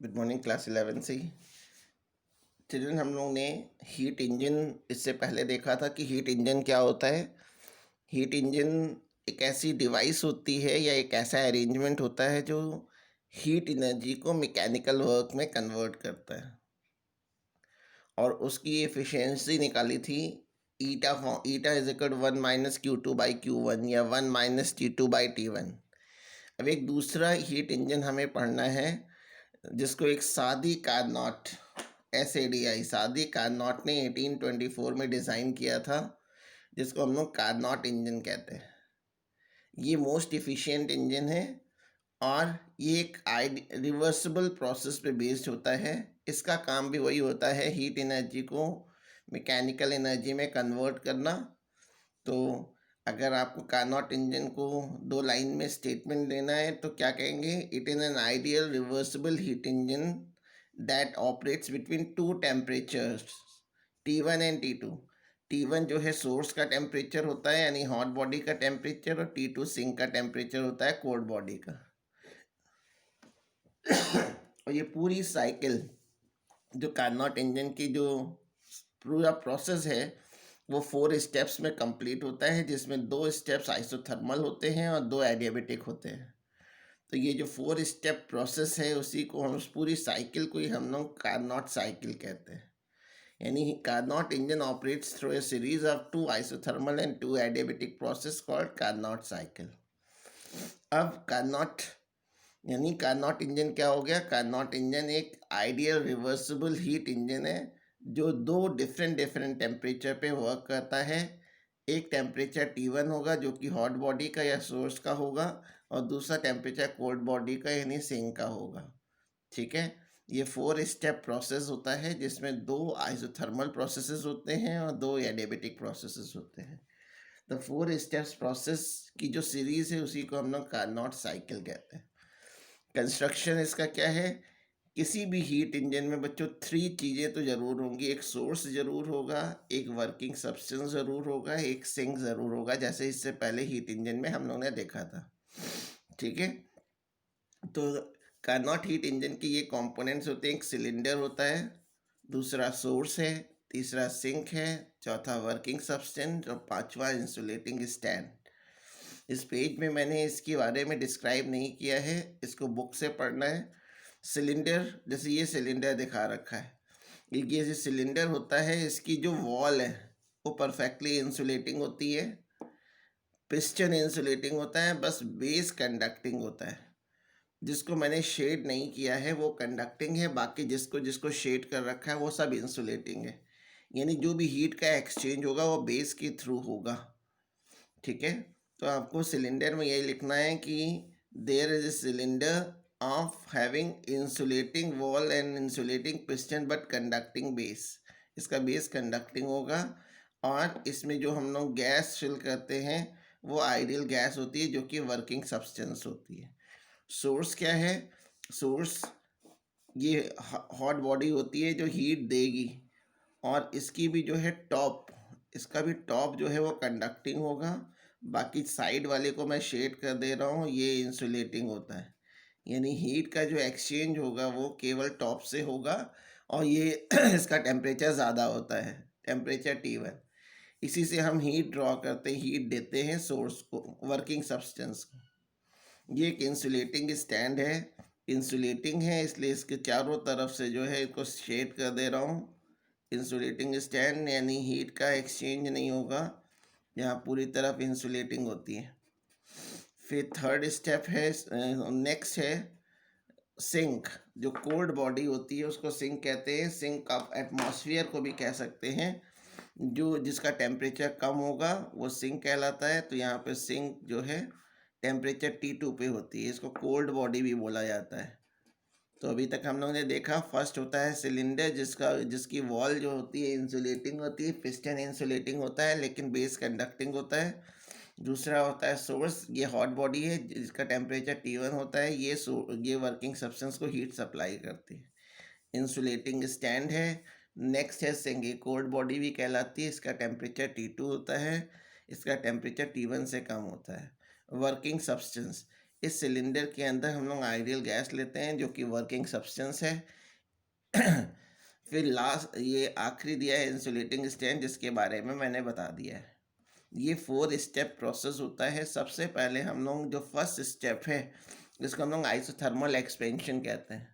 Good morning class 11 से। Children, हम लोग ने हीट इंजन इससे पहले देखा था कि हीट इंजन क्या होता है। हीट इंजन एक ऐसी डिवाइस होती है या एक ऐसा अरेंजमेंट होता है जो हीट एनर्जी को मैकेनिकल वर्क में कन्वर्ट करता है, और उसकी एफिशिएंसी निकाली थी eta is equal to 1 - Q2/Q1 या 1 - T2/T1। अब एक दूसरा हीट इंजन हमें पढ़ना है जिसको एक सादी कार्नोट सादी कार्नोट ने 1824 में डिज़ाइन किया था, जिसको हम लोग कार्नोट इंजन कहते हैं। ये मोस्ट इफ़िशिएंट इंजन है और ये एक रिवर्सिबल प्रोसेस पे बेस्ड होता है। इसका काम भी वही होता है, हीट एनर्जी को मैकेनिकल एनर्जी में कन्वर्ट करना। तो अगर आपको कार्नोट इंजन को 2 लाइन में स्टेटमेंट देना है तो क्या कहेंगे? It is an ideal reversible heat engine that operates between 2 temperatures T1 and T2। T1 जो है सोर्स का टेम्परेचर होता है यानी हॉट बॉडी का टेम्परेचर, और T2 सिंक का टेम्परेचर होता है कोल्ड बॉडी का। और ये पूरी साइकिल जो कार्नोट इंजन की जो पूरा प्रोसेस है वो 4 स्टेप्स में कंप्लीट होता है, जिसमें 2 स्टेप्स आइसोथर्मल होते हैं और 2 एडियाबेटिक होते हैं। तो ये जो 4 स्टेप प्रोसेस है उसी को हम, उस पूरी साइकिल को ही हम लोग कार्नोट साइकिल कहते हैं। यानी Carnot engine operates through a series of 2 isothermal and 2 adiabatic process called Carnot cycle. अब कार्नोट इंजन क्या हो गया? कार्नोट इंजन एक आइडियल रिवर्सिबल हीट इंजन है जो 2 डिफरेंट टेम्परेचर पे वर्क करता है। एक टेम्परेचर T1 होगा जो कि हॉट बॉडी का या सोर्स का होगा, और दूसरा टेम्परेचर कोल्ड बॉडी का यानी सिंक का होगा। ठीक है, ये 4 स्टेप प्रोसेस होता है जिसमें 2 आइसोथर्मल प्रोसेसेस होते हैं और 2 एडियाबेटिक प्रोसेसेस होते हैं। तो 4 स्टेप्स प्रोसेस की जो सीरीज है उसी को हम लोग कार्नोट साइकिल कहते हैं। कंस्ट्रक्शन इसका क्या है? किसी भी हीट इंजन में बच्चों 3 चीज़ें तो ज़रूर होंगी। एक सोर्स ज़रूर होगा, एक वर्किंग सब्सटेंस ज़रूर होगा, एक सिंक ज़रूर होगा, जैसे इससे पहले हीट इंजन में हम लोगों ने देखा था। ठीक है, तो कार्नोट हीट इंजन के ये कंपोनेंट्स होते हैं। एक सिलेंडर होता है, दूसरा सोर्स है, तीसरा सिंक है, चौथा वर्किंग सब्सटेंस और पांचवा इंसुलेटिंग स्टैंड। इस पेज में मैंने इसके बारे में डिस्क्राइब नहीं किया है, इसको बुक से पढ़ना है। सिलेंडर, जैसे ये सिलेंडर दिखा रखा है, ये जो सिलेंडर होता है इसकी जो वॉल है वो परफेक्टली इंसुलेटिंग होती है। पिस्टन इंसुलेटिंग होता है, बस बेस कंडक्टिंग होता है। जिसको मैंने शेड नहीं किया है वो कंडक्टिंग है, बाकी जिसको जिसको शेड कर रखा है वो सब इंसुलेटिंग है। यानी जो भी हीट का एक्सचेंज होगा वो बेस के थ्रू होगा। ठीक है, तो आपको सिलेंडर में यही लिखना है कि there is a cylinder of having insulating wall and insulating piston but conducting base. इसका बेस कंडक्टिंग होगा, और इसमें जो हम लोग गैस फिल करते हैं वो आइडियल गैस होती है जो कि वर्किंग सब्सटेंस होती है। सोर्स क्या है? सोर्स ये हॉट बॉडी होती है जो हीट देगी, और इसकी भी जो है टॉप, इसका भी टॉप जो है वो कंडक्टिंग होगा। बाकी साइड वाले को मैं शेड कर दे रहा हूँ, ये इंसुलेटिंग होता है। यानी हीट का जो एक्सचेंज होगा वो केवल टॉप से होगा, और ये इसका टेम्परेचर ज़्यादा होता है, टेम्परेचर T1। इसी से हम हीट ड्रॉ करते हैं, हीट देते हैं सोर्स को, वर्किंग सब्सटेंस को। ये एक इंसुलेटिंग स्टैंड है, इंसुलेटिंग है इसलिए इसके चारों तरफ से जो है इसको शेड कर दे रहा हूँ। इंसुलेटिंग स्टैंड यानी हीट का एक्सचेंज नहीं होगा, यहाँ पूरी तरफ इंसुलेटिंग होती है। फिर थर्ड स्टेप है, नेक्स्ट है सिंक। जो कोल्ड बॉडी होती है उसको सिंक कहते हैं। सिंक ऑफ एटमॉस्फेयर को भी कह सकते हैं। जो जिसका टेम्परेचर कम होगा वो सिंक कहलाता है। तो यहाँ पे सिंक जो है टेम्परेचर T2 पे होती है, इसको कोल्ड बॉडी भी बोला जाता है। तो अभी तक हम लोगों ने देखा, फर्स्ट होता है सिलेंडर जिसकी वॉल जो होती है इंसुलेटिंग होती है, पिस्टन इंसुलेटिंग होता है लेकिन बेस कंडक्टिंग होता है। दूसरा होता है सोर्स, ये हॉट बॉडी है जिसका टेम्परेचर T1 होता है, ये वर्किंग सब्सटेंस को हीट सप्लाई करती है। इंसुलेटिंग स्टैंड है। नेक्स्ट है सिंक, ये कोल्ड बॉडी भी कहलाती है, इसका टेम्परेचर T2 होता है, इसका टेम्परेचर T1 से कम होता है। वर्किंग सब्सटेंस, इस सिलेंडर के अंदर हम लोग आइडियल गैस लेते हैं जो कि वर्किंग सब्सटेंस है। फिर लास्ट ये आखिरी दिया है इंसुलेटिंग स्टैंड, जिसके बारे में मैंने बता दिया है। ये 4 स्टेप प्रोसेस होता है। सबसे पहले हम लोग जो फर्स्ट स्टेप है जिसको हम लोग आइसोथर्मल एक्सपेंशन कहते हैं।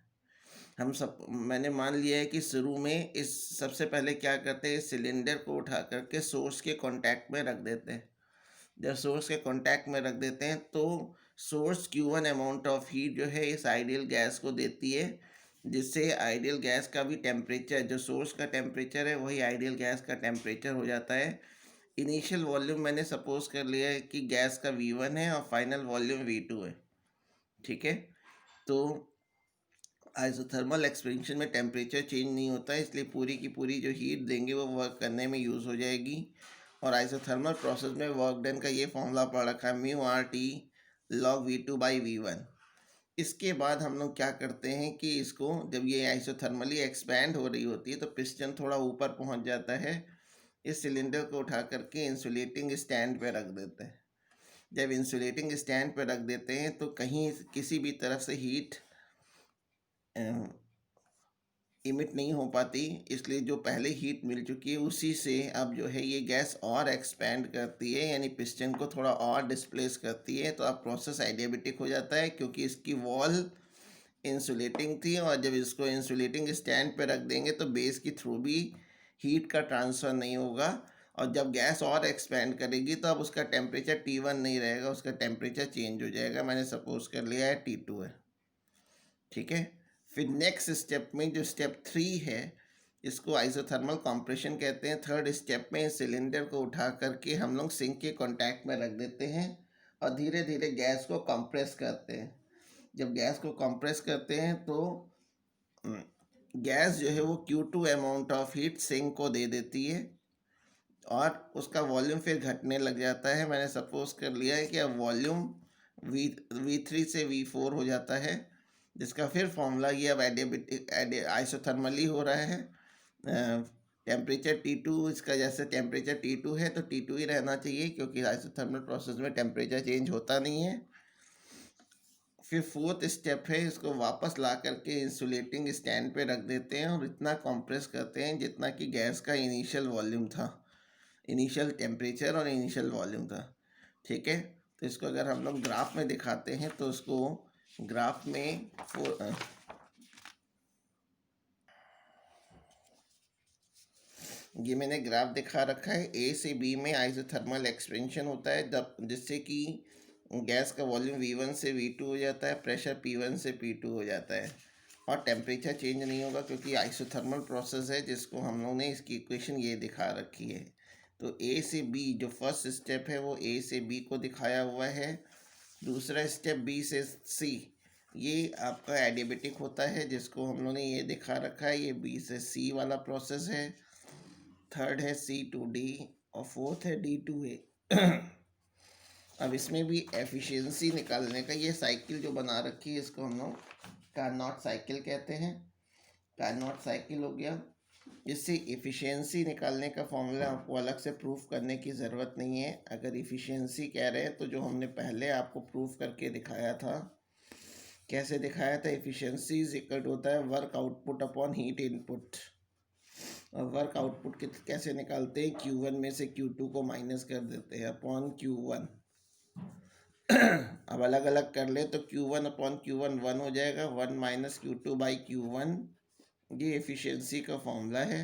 मैंने मान लिया है कि शुरू में इस सबसे पहले क्या करते हैं, सिलेंडर को उठा करके सोर्स के कांटेक्ट में रख देते हैं। जब सोर्स के कांटेक्ट में रख देते हैं तो source Q1 amount of heat जो है इस आइडियल गैस को देती है, जिससे आइडियल गैस का भी टेम्परेचर, जो सोर्स का टेम्परेचर है वही आइडियल गैस का टेम्परेचर हो जाता है। इनिशियल वॉल्यूम मैंने सपोज कर लिया है कि गैस का V1 है और फाइनल वॉल्यूम V2 है। ठीक है, तो आइसोथर्मल एक्सपेंशन में टेम्परेचर चेंज नहीं होता है, इसलिए पूरी की पूरी जो हीट देंगे वो वर्क करने में यूज़ हो जाएगी। और आइसोथर्मल प्रोसेस में वर्क डन का ये फॉर्मूला पढ़ रखा है, μRT log V2/V1। इसके बाद हम लोग क्या करते हैं कि इसको जब ये आइसोथर्मली एक्सपैंड हो रही होती है तो पिस्टन थोड़ा ऊपर पहुंच जाता है। इस सिलेंडर को उठा करके इंसुलेटिंग स्टैंड पे रख देते हैं। जब इंसुलेटिंग स्टैंड पे रख देते हैं तो कहीं किसी भी तरफ से हीट इमिट नहीं हो पाती, इसलिए जो पहले हीट मिल चुकी है उसी से अब जो है ये गैस और एक्सपैंड करती है, यानी पिस्टन को थोड़ा और डिस्प्लेस करती है। तो अब प्रोसेस एडियाबेटिक हो जाता है क्योंकि इसकी वॉल इंसुलेटिंग थी, और जब इसको इंसुलेटिंग स्टैंड पे रख देंगे तो बेस के थ्रू भी हीट का ट्रांसफ़र नहीं होगा। और जब गैस और एक्सपैंड करेगी तो अब उसका टेम्परेचर T1 नहीं रहेगा, उसका टेम्परेचर चेंज हो जाएगा। मैंने सपोज कर लिया है T2 है। ठीक है, फिर नेक्स्ट स्टेप में जो स्टेप 3 है इसको आइसोथर्मल कंप्रेशन कहते हैं। थर्ड स्टेप में सिलेंडर को उठा करके हम लोग सिंक के कांटेक्ट में रख देते हैं और धीरे धीरे गैस को कंप्रेस करते हैं। जब गैस को कंप्रेस करते हैं तो गैस जो है वो Q2 amount of heat sink को दे देती है और उसका वॉल्यूम फिर घटने लग जाता है। मैंने सपोज कर लिया है कि अब वॉल्यूम V3 से V4 हो जाता है, जिसका फिर फॉर्मूला ये अब आइसोथर्मली हो रहा है। टेम्परेचर T2, इसका जैसे टेम्परेचर T2 है तो T2 ही रहना चाहिए क्योंकि आइसोथर्मल प्रोसेस में टेम्परेचर चेंज होता नहीं है। फिर फोर्थ स्टेप है, इसको वापस ला करके इंसुलेटिंग स्टैंड पे रख देते हैं और इतना कंप्रेस करते हैं जितना कि गैस का इनिशियल वॉल्यूम था, इनिशियल टेम्परेचर और इनिशियल वॉल्यूम था। ठीक है, तो इसको अगर हम लोग ग्राफ में दिखाते हैं तो इसको ग्राफ में ये मैंने ग्राफ दिखा रखा है। ए से बी में आइसोथर्मल एक्सपेंशन होता है जब जिससे कि गैस का वॉल्यूम V1 से V2 हो जाता है, प्रेशर P1 से P2 हो जाता है और टेम्परेचर चेंज नहीं होगा क्योंकि आइसोथर्मल प्रोसेस है, जिसको हम लोग ने इसकी इक्वेशन ये दिखा रखी है। तो ए से बी जो फर्स्ट स्टेप है वो ए से बी को दिखाया हुआ है। दूसरा स्टेप बी से सी, ये आपका एडियाबेटिक होता है जिसको हम लोगों ने ये दिखा रखा है, ये बी से सी वाला प्रोसेस है। थर्ड है C to D और फोर्थ है D to A। अब इसमें भी एफिशिएंसी निकालने का ये साइकिल जो बना रखी है इसको हम लोग कार्नोट साइकिल कहते हैं। कार्नोट साइकिल हो गया। इससे एफिशिएंसी निकालने का फॉर्मूला आपको अलग से प्रूफ करने की ज़रूरत नहीं है। अगर एफिशिएंसी कह रहे हैं तो जो हमने पहले आपको प्रूफ करके दिखाया था, कैसे दिखाया था, एफिशिएंसी इज इक्वल होता है work output upon heat input. और वर्क आउटपुट कैसे निकालते हैं, Q1 में से Q2 को माइनस कर देते हैं अपॉन Q1। अब अलग अलग कर ले तो Q1 अपॉन Q1 1 हो जाएगा, 1 माइनस Q2/Q1। ये एफिशिएंसी का फॉर्मूला है।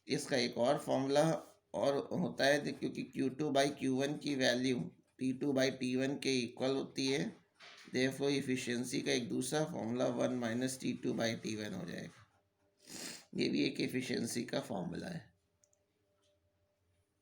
इसका एक और फॉर्मूला और होता है क्योंकि Q2/Q1 की वैल्यू T2/T1 के इक्वल होती है, देयरफॉर एफिशिएंसी का एक दूसरा फॉर्मूला 1 माइनस T2/T1 हो जाएगा। ये भी एक एफिशिएंसी का फॉर्मूला है।